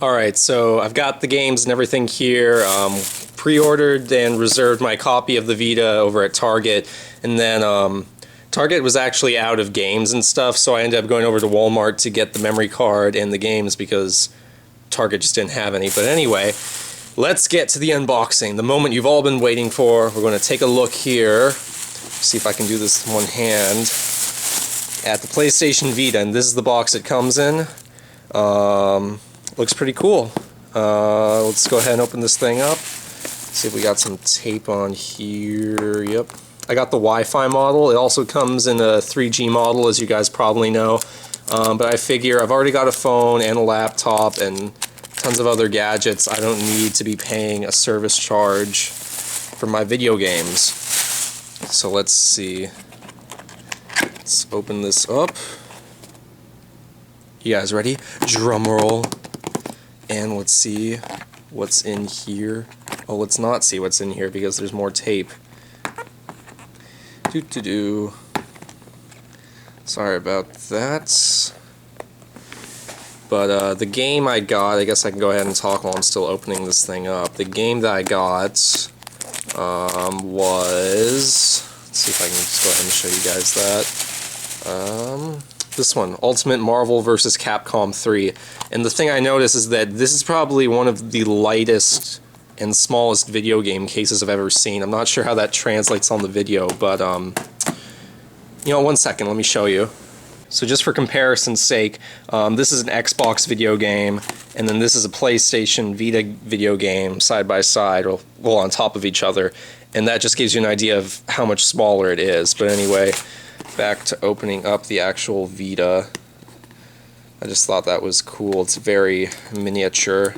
Alright, so I've got the games and everything here. Pre-ordered and reserved my copy of the Vita over at Target, and then Target was actually out of games and stuff, so I ended up going over to Walmart to get the memory card and the games because Target just didn't have any. But anyway, let's get to the unboxing, the moment you've all been waiting for. We're going to take a look here, see if I can do this in one hand, at the PlayStation Vita, and this is the box it comes in. Looks pretty cool. Let's go ahead and open this thing up. See if we got some tape on here. Yep. I got the Wi-Fi model. It also comes in a 3G model, as you guys probably know. But I figure I've already got a phone and a laptop and tons of other gadgets. I don't need to be paying a service charge for my video games. So let's see. Let's open this up. You guys ready? Drum roll. And let's see what's in here. Oh, let's not see what's in here because there's more tape. Sorry about that. But the game I got, I guess I can go ahead and talk while I'm still opening this thing up. The game that I got was... Let's see if I can just go ahead and show you guys that. This one, Ultimate Marvel vs. Capcom 3. And the thing I noticed is that this is probably one of the lightest and smallest video game cases I've ever seen. I'm not sure how that translates on the video, but you know, one second, let me show you. So just for comparison's sake, this is an Xbox video game, and then this is a PlayStation Vita video game side by side, or well, on top of each other, and that just gives you an idea of how much smaller it is. But anyway, back to opening up the actual Vita. I just thought that was cool. It's very miniature.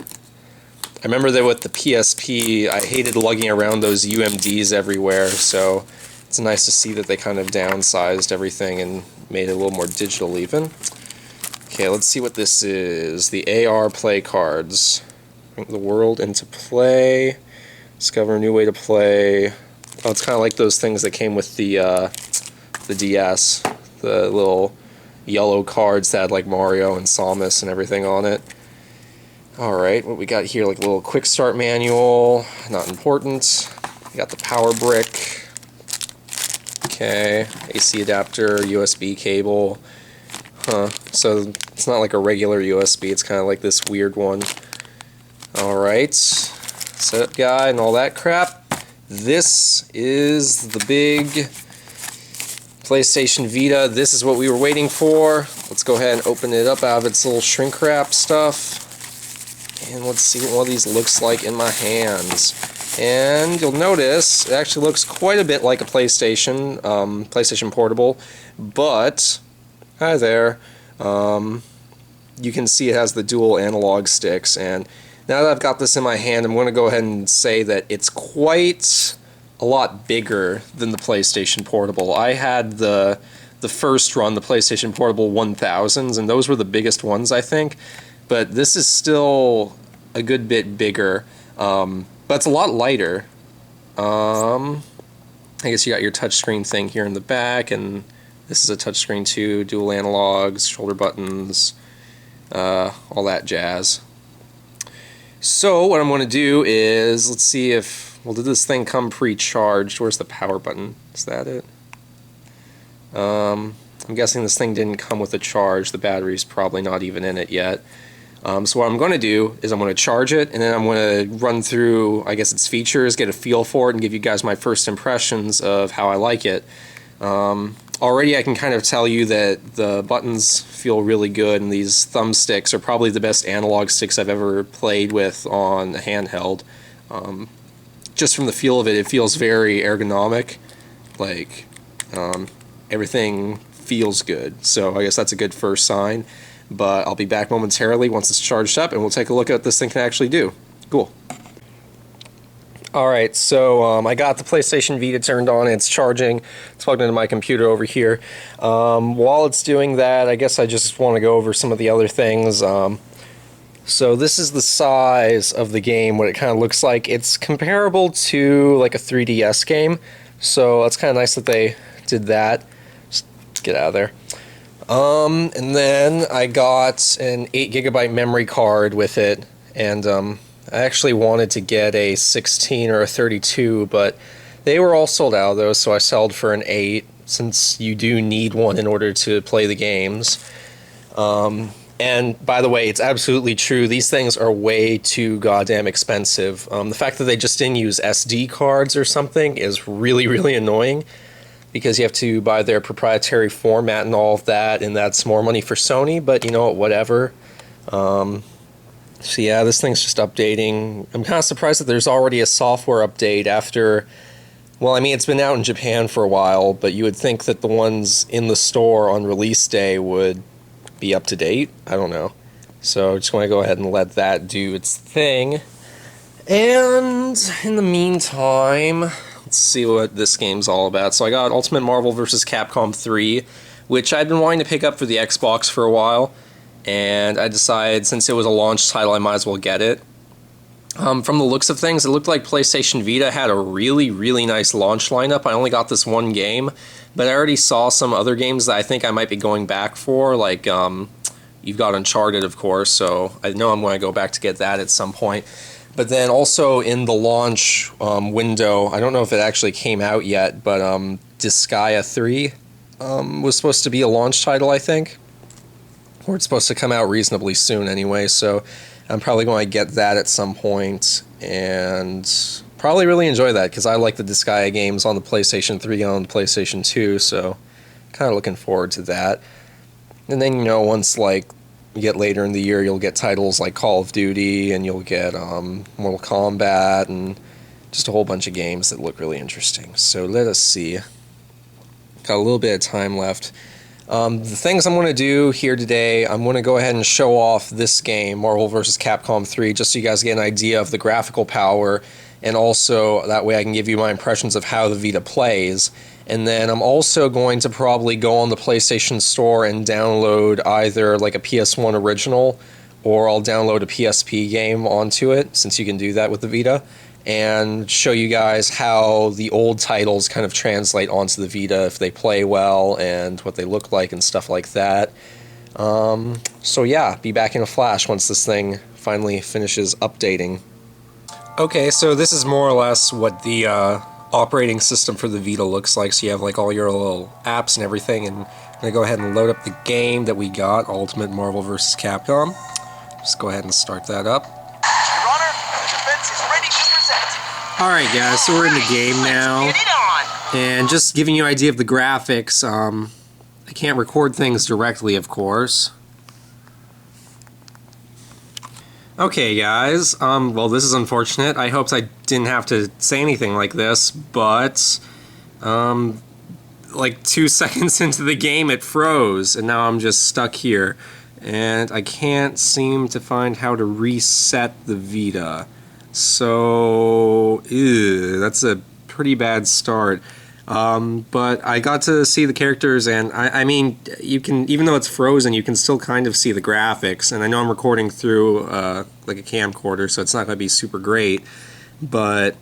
I remember that with the PSP, I hated lugging around those UMDs everywhere, so it's nice to see that they kind of downsized everything and made it a little more digital even. Okay, let's see what this is. The AR play cards. Bring the world into play. Discover a new way to play. Oh, it's kind of like those things that came with the DS. The little yellow cards that had like Mario and Samus and everything on it. Alright, what we got here, like a little quick start manual, not important. We got the power brick. Okay, AC adapter, USB cable. So it's not like a regular USB, it's kind of like this weird one. Alright, setup guide and all that crap. This is the big PlayStation Vita. This is what we were waiting for. Let's go ahead and open it up out of its little shrink wrap stuff. And let's see what one of these looks like in my hands. And you'll notice it actually looks quite a bit like a PlayStation, PlayStation Portable, but, hi there, you can see it has the dual analog sticks, and now that I've got this in my hand, I'm going to go ahead and say that it's quite a lot bigger than the PlayStation Portable. I had the first run, the PlayStation Portable 1000s, and those were the biggest ones, I think. But this is still a good bit bigger, but it's a lot lighter. I guess you got your touchscreen thing here in the back, and this is a touchscreen too, dual analogs, shoulder buttons, all that jazz. So what I'm going to do is, let's see if, well, did this thing come pre-charged? Where's the power button? Is that it? I'm guessing this thing didn't come with a charge. The battery's probably not even in it yet. So what I'm going to do is I'm going to charge it, and then I'm going to run through, I guess, its features, get a feel for it, and give you guys my first impressions of how I like it. Already I can kind of tell you that the buttons feel really good, and these thumbsticks are probably the best analog sticks I've ever played with on a handheld. Just from the feel of it, it feels very ergonomic. Like, everything feels good. So I guess that's a good first sign. But I'll be back momentarily once it's charged up, and we'll take a look at what this thing can actually do. Cool. Alright, so I got the PlayStation Vita turned on, and it's charging. It's plugged into my computer over here. While it's doing that, I guess I just want to go over some of the other things. So this is the size of the game, what it kind of looks like. It's comparable to like a 3DS game, so it's kind of nice that they did that. Just get out of there. And then I got an 8GB memory card with it, and I actually wanted to get a 16 or a 32, but they were all sold out though, so I settled for an 8, since you do need one in order to play the games. And by the way, it's absolutely true, these things are way too goddamn expensive. The fact that they just didn't use SD cards or something is really, really annoying, because you have to buy their proprietary format and all of that, and that's more money for Sony, but you know what, whatever. So yeah, this thing's just updating. I'm kind of surprised that there's already a software update after... Well, I mean, it's been out in Japan for a while, but you would think that the ones in the store on release day would be up to date. I don't know. So I just want to go ahead and let that do its thing. And in the meantime, let's see what this game's all about. So I got Ultimate Marvel vs. Capcom 3, which I'd been wanting to pick up for the Xbox for a while, and I decided since it was a launch title, I might as well get it. From the looks of things, it looked like PlayStation Vita had a really, really nice launch lineup. I only got this one game, but I already saw some other games that I think I might be going back for, like you've got Uncharted, of course, so I know I'm going to go back to get that at some point. But then also in the launch window, I don't know if it actually came out yet, but Disgaea 3 was supposed to be a launch title, I think. Or it's supposed to come out reasonably soon anyway, so I'm probably going to get that at some point, and probably really enjoy that, because I like the Disgaea games on the PlayStation 3 and on the PlayStation 2, so kind of looking forward to that. And then, you know, once, like, you get later in the year, you'll get titles like Call of Duty, and you'll get Mortal Kombat, and just a whole bunch of games that look really interesting. So let us see. Got a little bit of time left. The things I'm going to do here today, I'm going to go ahead and show off this game, Marvel vs. Capcom 3, just so you guys get an idea of the graphical power, and also that way I can give you my impressions of how the Vita plays. And then I'm also going to probably go on the PlayStation Store and download either like a PS1 original, or I'll download a PSP game onto it, since you can do that with the Vita, and show you guys how the old titles kind of translate onto the Vita, if they play well, and what they look like, and stuff like that. So yeah, be back in a flash once this thing finally finishes updating. Okay, so this is more or less what the operating system for the Vita looks like, so you have like all your little apps and everything, and I'm going to go ahead and load up the game that we got, Ultimate Marvel vs. Capcom. Just go ahead and start that up. Alright guys, so we're in the game now, and just giving you an idea of the graphics, I can't record things directly, of course. Okay guys, well this is unfortunate. I hoped I didn't have to say anything like this, but like 2 seconds into the game it froze, and now I'm just stuck here. And I can't seem to find how to reset the Vita. So, ew, that's a pretty bad start. But I got to see the characters, and I mean, you can, even though it's frozen, you can still kind of see the graphics. And I know I'm recording through like a camcorder, so it's not going to be super great. But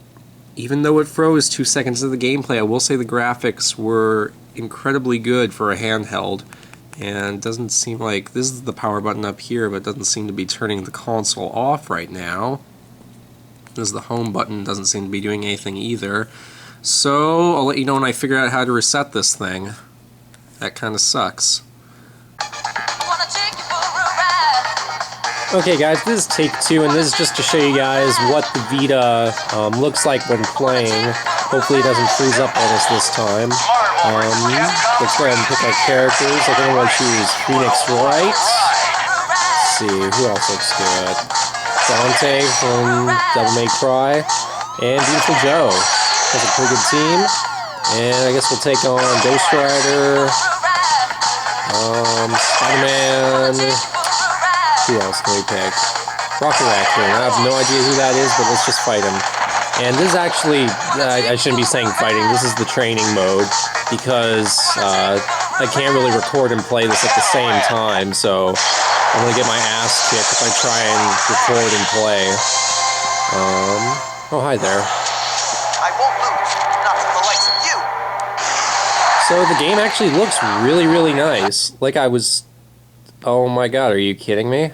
even though it froze 2 seconds of the gameplay, I will say the graphics were incredibly good for a handheld. And it doesn't seem like, this is the power button up here, but it doesn't seem to be turning the console off right now. This is the home button, doesn't seem to be doing anything either. So, I'll let you know when I figure out how to reset this thing. That kind of sucks. Okay guys, this is take 2, and this is just to show you guys what the Vita looks like when playing. Hopefully it doesn't freeze up on us this time. Let's go ahead and pick our characters. I think I'm going to choose Phoenix Wright. Let's see, who else looks good? Dante from Devil May Cry, and Beautiful Joe. That's a pretty good team. And I guess we'll take on Ghost Rider, Spider-Man. Who else can we pick? Rocket Raccoon. I have no idea who that is, but let's just fight him. And this is actually, I shouldn't be saying fighting, this is the training mode, because I can't really record and play this at the same time, so I'm going to get my ass kicked if I try and record and play. Oh, hi there. I won't lose, not from the likes of you. So the game actually looks really, really nice. Like I was... Oh my god, are you kidding me?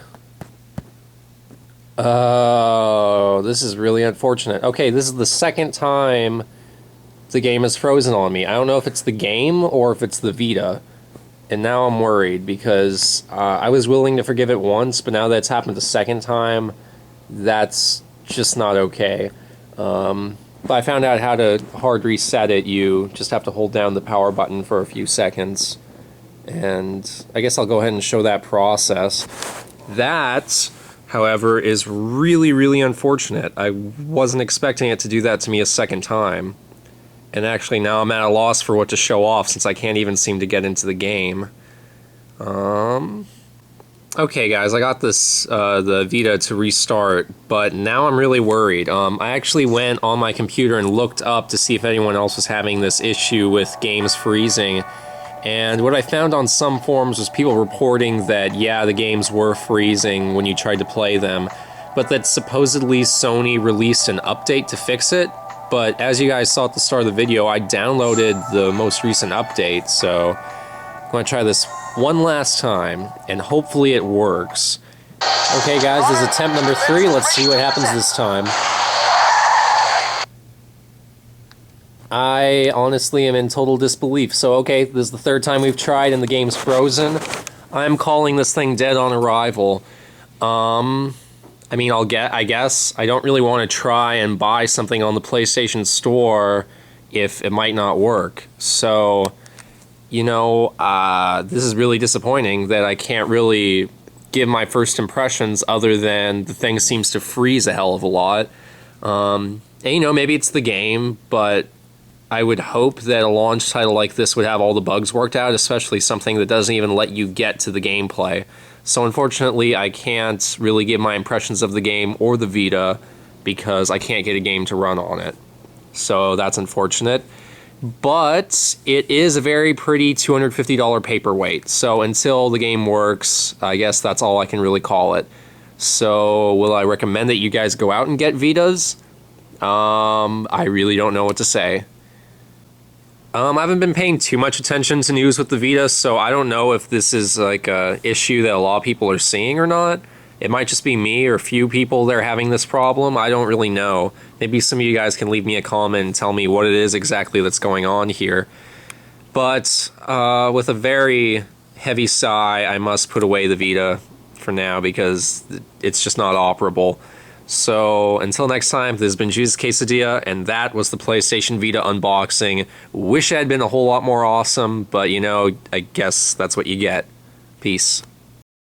Oh, this is really unfortunate. Okay, this is the second time the game is frozen on me. I don't know if it's the game or if it's the Vita. And now I'm worried because I was willing to forgive it once, but now that it's happened the second time, that's just not okay. But I found out how to hard reset it. You just have to hold down the power button for a few seconds. And I guess I'll go ahead and show that process. That, however, is really, really unfortunate. I wasn't expecting it to do that to me a second time. And actually now I'm at a loss for what to show off since I can't even seem to get into the game. Okay guys, I got this, the Vita to restart, but now I'm really worried. I actually went on my computer and looked up to see if anyone else was having this issue with games freezing. And what I found on some forums was people reporting that, yeah, the games were freezing when you tried to play them, but that supposedly Sony released an update to fix it. But as you guys saw at the start of the video, I downloaded the most recent update, so I'm going to try this one last time, and hopefully it works. Okay guys, this is attempt number 3, let's see what happens this time. I honestly am in total disbelief. So okay, this is the third time we've tried and the game's frozen. I'm calling this thing dead on arrival. I mean, I guess I don't really want to try and buy something on the PlayStation Store if it might not work. So, you know, this is really disappointing that I can't really give my first impressions other than the thing seems to freeze a hell of a lot. And, you know, maybe it's the game, but I would hope that a launch title like this would have all the bugs worked out, especially something that doesn't even let you get to the gameplay. So unfortunately, I can't really give my impressions of the game or the Vita because I can't get a game to run on it. So that's unfortunate. But it is a very pretty $250 paperweight. So until the game works, I guess that's all I can really call it. So will I recommend that you guys go out and get Vitas? I really don't know what to say. I haven't been paying too much attention to news with the Vita, so I don't know if this is like a issue that a lot of people are seeing or not. It might just be me or a few people that are having this problem. I don't really know. Maybe some of you guys can leave me a comment and tell me what it is exactly that's going on here. But with a very heavy sigh, I must put away the Vita for now because it's just not operable. So, until next time, this has been Jesus Quesadilla, and that was the PlayStation Vita unboxing. Wish it had been a whole lot more awesome, but you know, I guess that's what you get. Peace.